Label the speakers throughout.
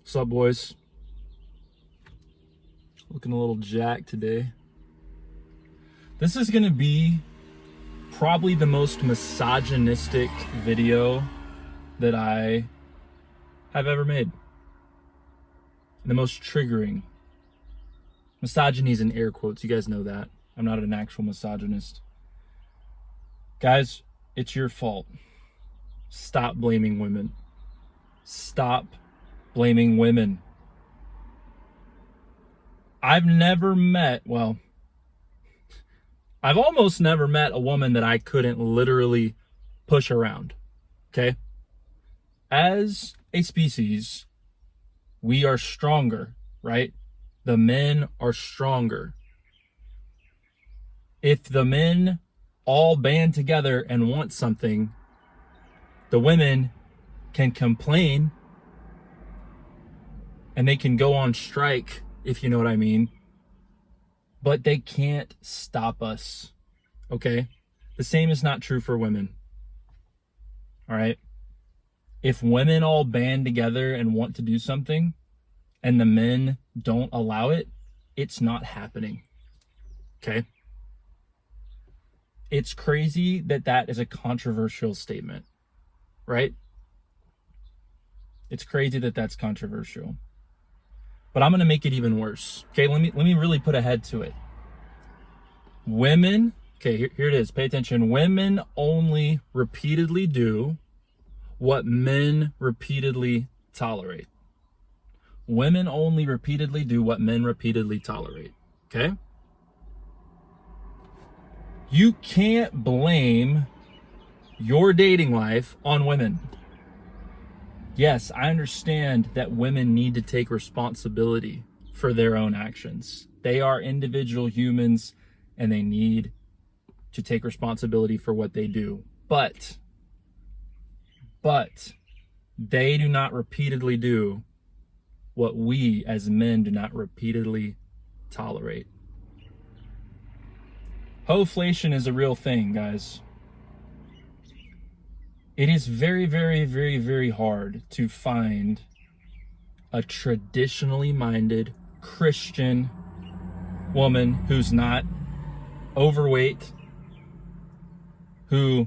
Speaker 1: What's up, boys? Looking a little jacked today. This is gonna be probably the most misogynistic video that I have ever made. The most triggering. Misogyny's in air quotes, you guys know that. I'm not an actual misogynist. Guys, it's your fault. Stop blaming women. Stop blaming women. I've almost never met a woman that I couldn't literally push around, okay? As a species, we are stronger, right? The men are stronger. If the men all band together and want something, the women can complain and they can go on strike, if you know what I mean, but they can't stop us, okay? The same is not true for women, all right? If women all band together and want to do something and the men don't allow it, it's not happening, okay? It's crazy that that is a controversial statement, right? It's crazy that that's controversial. But I'm going to make it even worse. Okay, let me really put a head to it. Women, okay, here it is. Pay attention. Women only repeatedly do what men repeatedly tolerate. Women only repeatedly do what men repeatedly tolerate. Okay? You can't blame your dating life on women. Yes, I understand that women need to take responsibility for their own actions. They are individual humans and they need to take responsibility for what they do. But they do not repeatedly do what we as men do not repeatedly tolerate. Hoeflation is a real thing, guys. It is very, very, very, very hard to find a traditionally minded Christian woman who's not overweight, who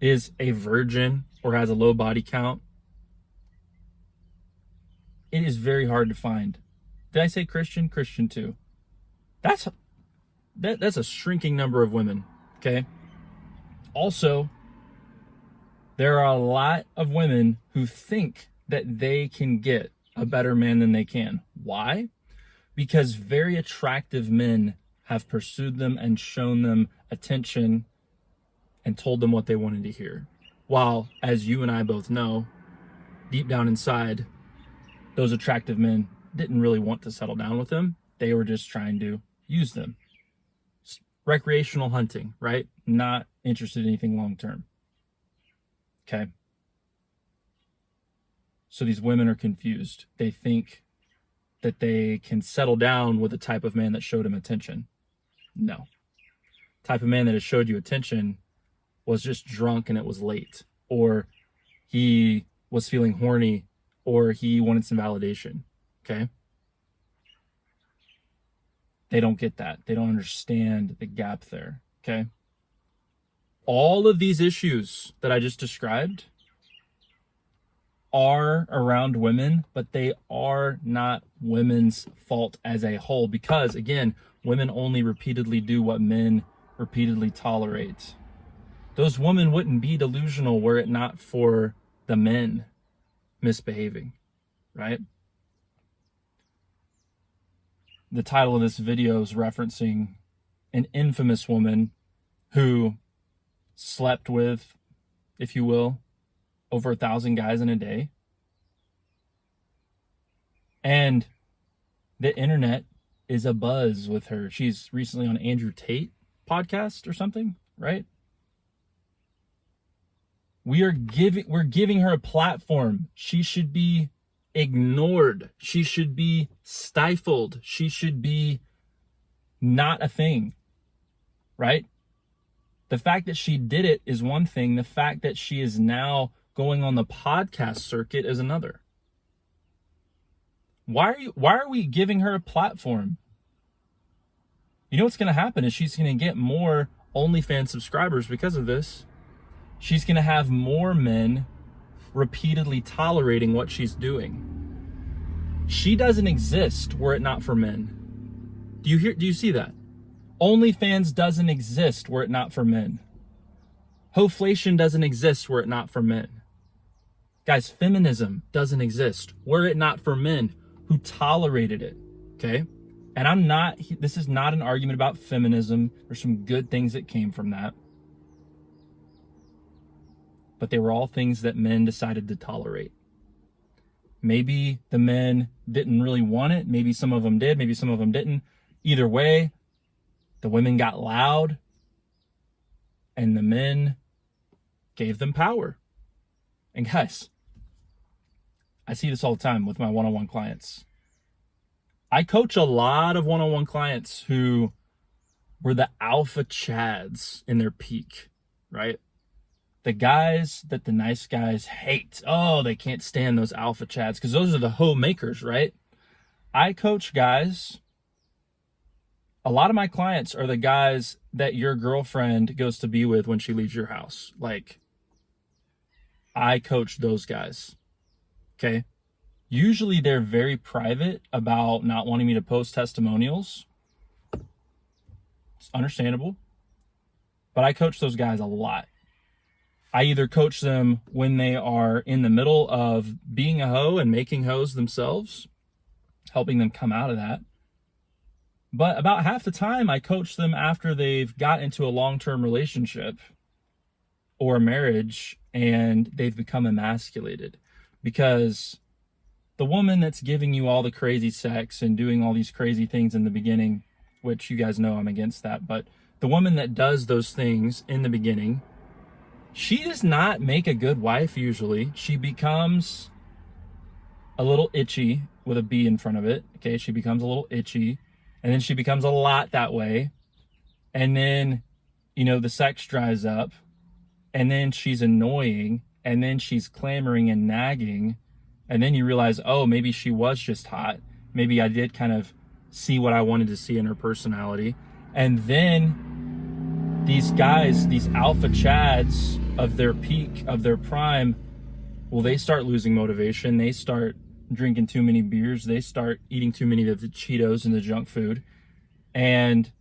Speaker 1: is a virgin or has a low body count. It is very hard to find. Did I say Christian? Christian too. That's a shrinking number of women, okay? Also, there are a lot of women who think that they can get a better man than they can. Why? Because very attractive men have pursued them and shown them attention and told them what they wanted to hear. While, as you and I both know, deep down inside, those attractive men didn't really want to settle down with them. They were just trying to use them. Recreational hunting, right? Not interested in anything long term. Okay. So these women are confused. They think that they can settle down with the type of man that showed them attention. No. Type of man that has showed you attention was just drunk and it was late, or he was feeling horny, or he wanted some validation. Okay. They don't get that. They don't understand the gap there. Okay. All of these issues that I just described are around women, but they are not women's fault as a whole because, again, women only repeatedly do what men repeatedly tolerate. Those women wouldn't be delusional were it not for the men misbehaving, right? The title of this video is referencing an infamous woman who slept with, if you will, over 1,000 guys in a day. And the internet is abuzz with her. She's recently on Andrew Tate podcast or something, right? We're giving her a platform. She should be ignored. She should be stifled. She should be not a thing, right? The fact that she did it is one thing. The fact that she is now going on the podcast circuit is another. Why are we giving her a platform? You know what's going to happen is she's going to get more OnlyFans subscribers because of this. She's going to have more men repeatedly tolerating what she's doing. She doesn't exist were it not for men. Do you see that? OnlyFans doesn't exist were it not for men. Hoflation doesn't exist were it not for men. Guys, feminism doesn't exist were it not for men who tolerated it, okay? And this is not an argument about feminism. There's some good things that came from that. But they were all things that men decided to tolerate. Maybe the men didn't really want it. Maybe some of them did. Maybe some of them didn't. Either way, the women got loud and the men gave them power. And guys, I see this all the time with my one-on-one clients. I coach a lot of one-on-one clients who were the alpha chads in their peak, right? The guys that the nice guys hate. Oh, they can't stand those alpha chads because those are the hoe makers, right? I coach guys. A lot of my clients are the guys that your girlfriend goes to be with when she leaves your house. Like, I coach those guys, okay? Usually they're very private about not wanting me to post testimonials. It's understandable. But I coach those guys a lot. I either coach them when they are in the middle of being a hoe and making hoes themselves, helping them come out of that. But about half the time I coach them after they've got into a long-term relationship or a marriage and they've become emasculated. Because the woman that's giving you all the crazy sex and doing all these crazy things in the beginning, which you guys know I'm against that, but the woman that does those things in the beginning, she does not make a good wife usually. She becomes a little itchy with a B in front of it. Okay, she becomes a little itchy. And then she becomes a lot that way. And then, the sex dries up. And then she's annoying. And then she's clamoring and nagging. And then you realize, oh, maybe she was just hot. Maybe I did kind of see what I wanted to see in her personality. And then these guys, these alpha chads of their peak, of their prime, well, they start losing motivation. They start drinking too many beers. They start eating too many of the Cheetos and the junk food. And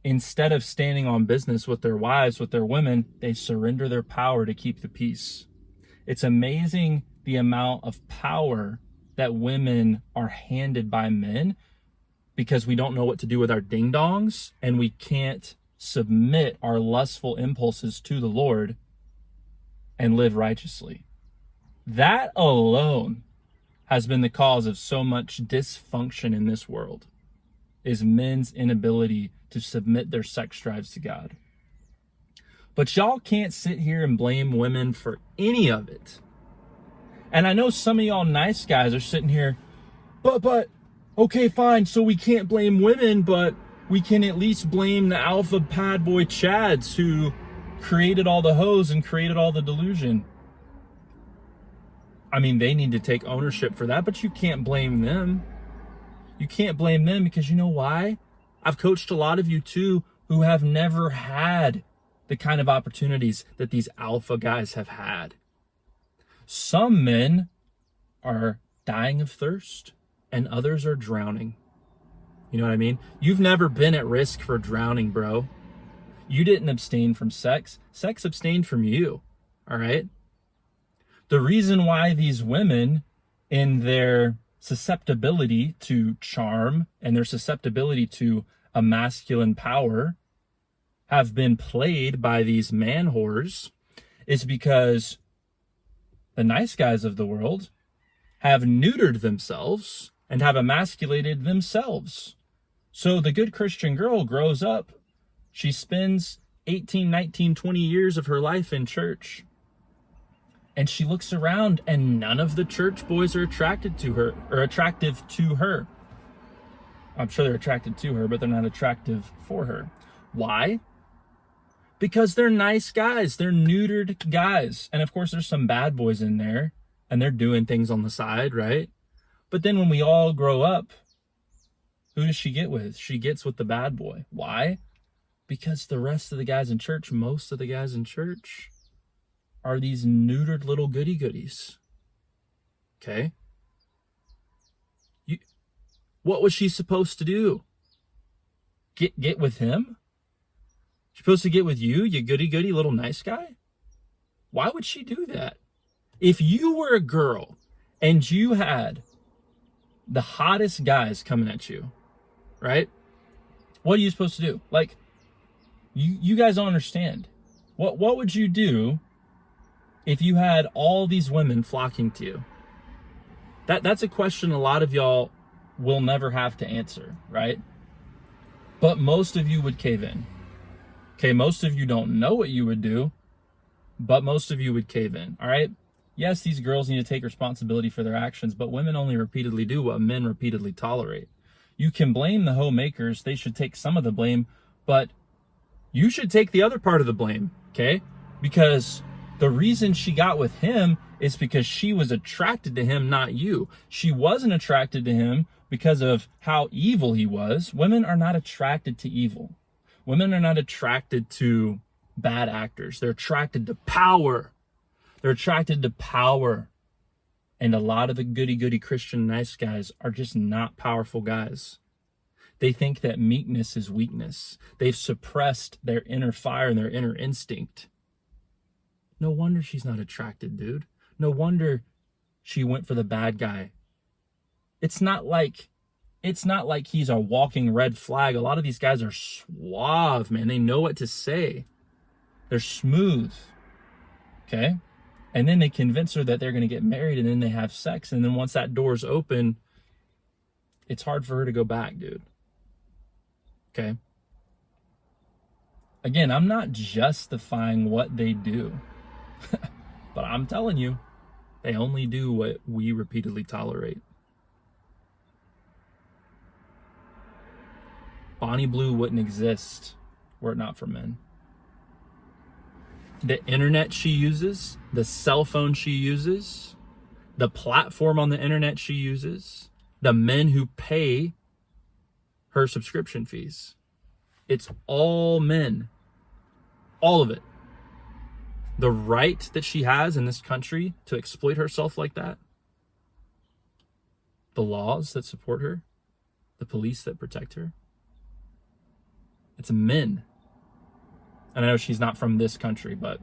Speaker 1: instead of standing on business with their wives, with their women, they surrender their power to keep the peace. It's amazing the amount of power that women are handed by men because we don't know what to do with our ding-dongs and we can't submit our lustful impulses to the Lord and live righteously. That alone has been the cause of so much dysfunction in this world, is men's inability to submit their sex drives to God. But y'all can't sit here and blame women for any of it. And I know some of y'all nice guys are sitting here, but, okay, fine, so we can't blame women, but we can at least blame the alpha pad boy chads who created all the hoes and created all the delusion. I mean, they need to take ownership for that, but you can't blame them. You can't blame them because you know why? I've coached a lot of you too who have never had the kind of opportunities that these alpha guys have had. Some men are dying of thirst and others are drowning. You know what I mean? You've never been at risk for drowning, bro. You didn't abstain from sex. Sex abstained from you, all right? The reason why these women, in their susceptibility to charm and their susceptibility to a masculine power, have been played by these man whores is because the nice guys of the world have neutered themselves and have emasculated themselves. So the good Christian girl grows up. She spends 18, 19, 20 years of her life in church. And she looks around and none of the church boys are attracted to her or attractive to her. I'm sure they're attracted to her, but they're not attractive for her. Why? Because they're nice guys. They're neutered guys. And of course, there's some bad boys in there and they're doing things on the side, right? But then when we all grow up, who does she get with? She gets with the bad boy. Why? Because the rest of the guys in church, most of the guys in church, are these neutered little goody-goodies. Okay? What was she supposed to do? Get with him? She's supposed to get with you, you goody-goody little nice guy? Why would she do that? If you were a girl and you had the hottest guys coming at you, right? What are you supposed to do? Like, you guys don't understand. What would you do if you had all these women flocking to you? That's a question a lot of y'all will never have to answer, right? But most of you would cave in. Okay, most of you don't know what you would do, but most of you would cave in, all right? Yes, these girls need to take responsibility for their actions, but women only repeatedly do what men repeatedly tolerate. You can blame the homemakers. They should take some of the blame, but you should take the other part of the blame, okay? Because the reason she got with him is because she was attracted to him, not you. She wasn't attracted to him because of how evil he was. Women are not attracted to evil. Women are not attracted to bad actors. They're attracted to power. They're attracted to power. And a lot of the goody-goody Christian nice guys are just not powerful guys. They think that meekness is weakness. They've suppressed their inner fire and their inner instinct. No wonder she's not attracted, dude. No wonder she went for the bad guy. It's not like he's a walking red flag. A lot of these guys are suave, man. They know what to say. They're smooth. Okay? And then they convince her that they're going to get married, and then they have sex. And then once that door's open, it's hard for her to go back, dude. Okay? Again, I'm not justifying what they do. But I'm telling you, they only do what we repeatedly tolerate. Bonnie Blue wouldn't exist were it not for men. The internet she uses, the cell phone she uses, the platform on the internet she uses, the men who pay her subscription fees. It's all men. All of it. The right that she has in this country to exploit herself like that, the laws that support her, the police that protect her, it's men. And I know she's not from this country, but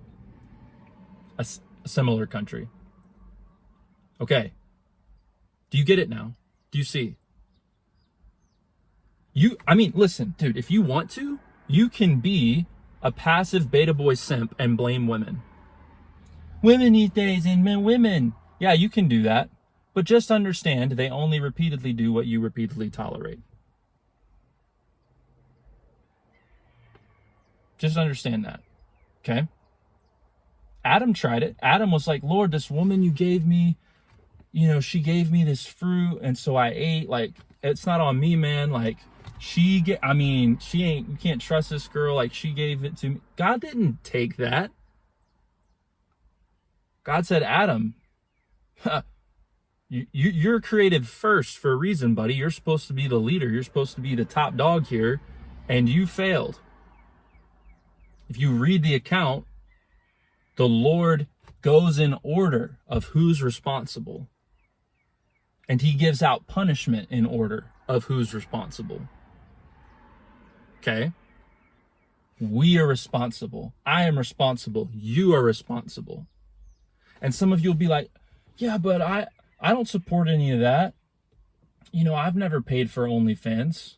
Speaker 1: a similar country. Okay. Do you get it now? Do you see? Listen, dude, if you want to, you can be a passive beta boy simp and blame women. Women these days and men, women. Yeah, you can do that. But just understand they only repeatedly do what you repeatedly tolerate. Just understand that. Okay? Adam tried it. Adam was like, Lord, this woman you gave me, she gave me this fruit, and so I ate. Like, it's not on me, man. Like, you can't trust this girl. Like, she gave it to me. God didn't take that. God said, Adam, you're created first for a reason, buddy. You're supposed to be the leader. You're supposed to be the top dog here, and you failed. If you read the account, the Lord goes in order of who's responsible. And he gives out punishment in order of who's responsible. Okay? We are responsible. I am responsible. You are responsible. And some of you will be like, yeah, but I don't support any of that. I've never paid for OnlyFans.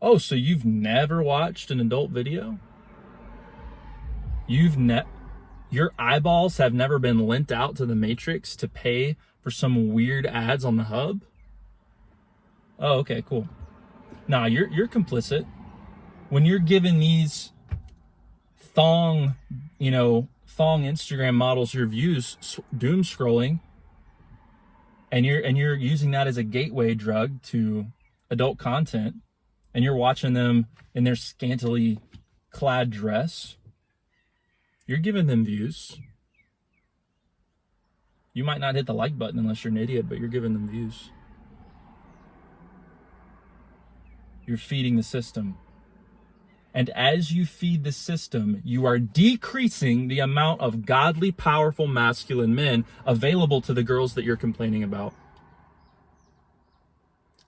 Speaker 1: Oh, so you've never watched an adult video? Your eyeballs have never been lent out to the Matrix to pay for some weird ads on the hub? Oh, okay, cool. Nah, you're complicit. When you're giving these thong Instagram models your views, doom scrolling, and you're using that as a gateway drug to adult content, and you're watching them in their scantily clad dress, you're giving them views. You might not hit the like button unless you're an idiot, but you're giving them views. You're feeding the system. And as you feed the system, you are decreasing the amount of godly, powerful, masculine men available to the girls that you're complaining about.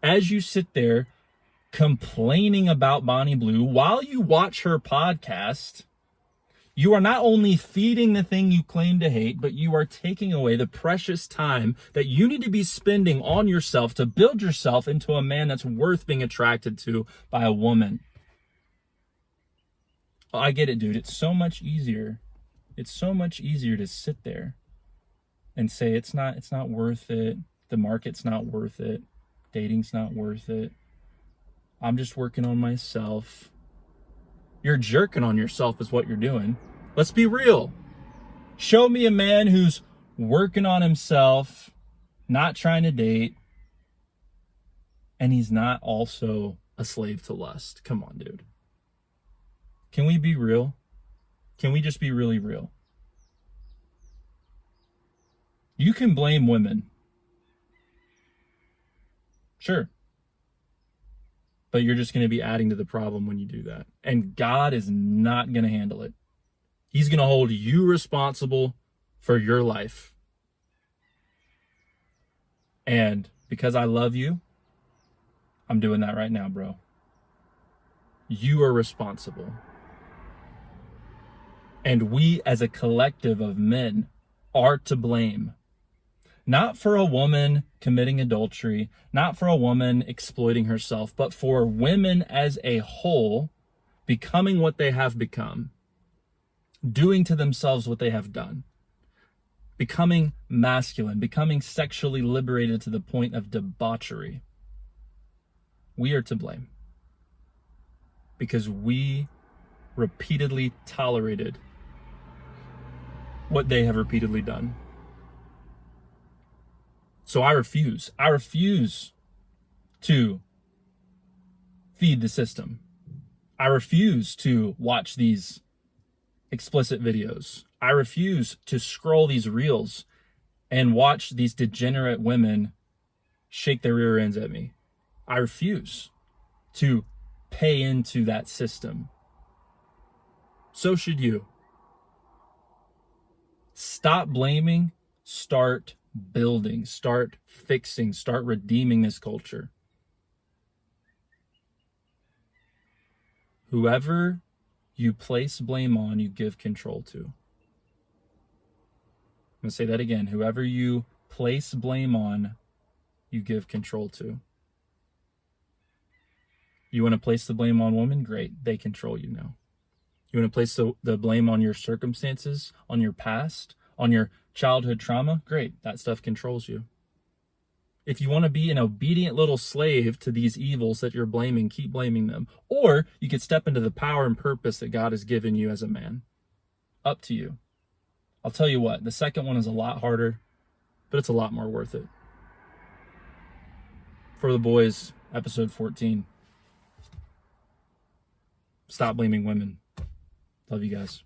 Speaker 1: As you sit there complaining about Bonnie Blue while you watch her podcast, you are not only feeding the thing you claim to hate, but you are taking away the precious time that you need to be spending on yourself to build yourself into a man that's worth being attracted to by a woman. Oh, I get it, dude. It's so much easier. It's so much easier to sit there and say it's not worth it. The market's not worth it. Dating's not worth it. I'm just working on myself. You're jerking on yourself is what you're doing. Let's be real. Show me a man who's working on himself, not trying to date, and he's not also a slave to lust. Come on, dude. Can we be real? Can we just be really real? You can blame women. Sure. But you're just going to be adding to the problem when you do that. And God is not going to handle it. He's going to hold you responsible for your life. And because I love you, I'm doing that right now, bro. You are responsible. And we as a collective of men are to blame. Not for a woman committing adultery, not for a woman exploiting herself, but for women as a whole becoming what they have become, doing to themselves what they have done, becoming masculine, becoming sexually liberated to the point of debauchery. We are to blame because we repeatedly tolerated what they have repeatedly done. So I refuse to feed the system. I refuse to watch these explicit videos. I refuse to scroll these reels and watch these degenerate women shake their rear ends at me. I refuse to pay into that system. So should you. Stop blaming, start building, start fixing, start redeeming this culture. Whoever you place blame on, you give control to. I'm going to say that again. Whoever you place blame on, you give control to. You want to place the blame on women? Great. They control you now. You want to place the blame on your circumstances, on your past, on your childhood trauma? Great. That stuff controls you. If you want to be an obedient little slave to these evils that you're blaming, keep blaming them. Or you could step into the power and purpose that God has given you as a man. Up to you. I'll tell you what, the second one is a lot harder, but it's a lot more worth it. For the boys, episode 14. Stop blaming women. Love you guys.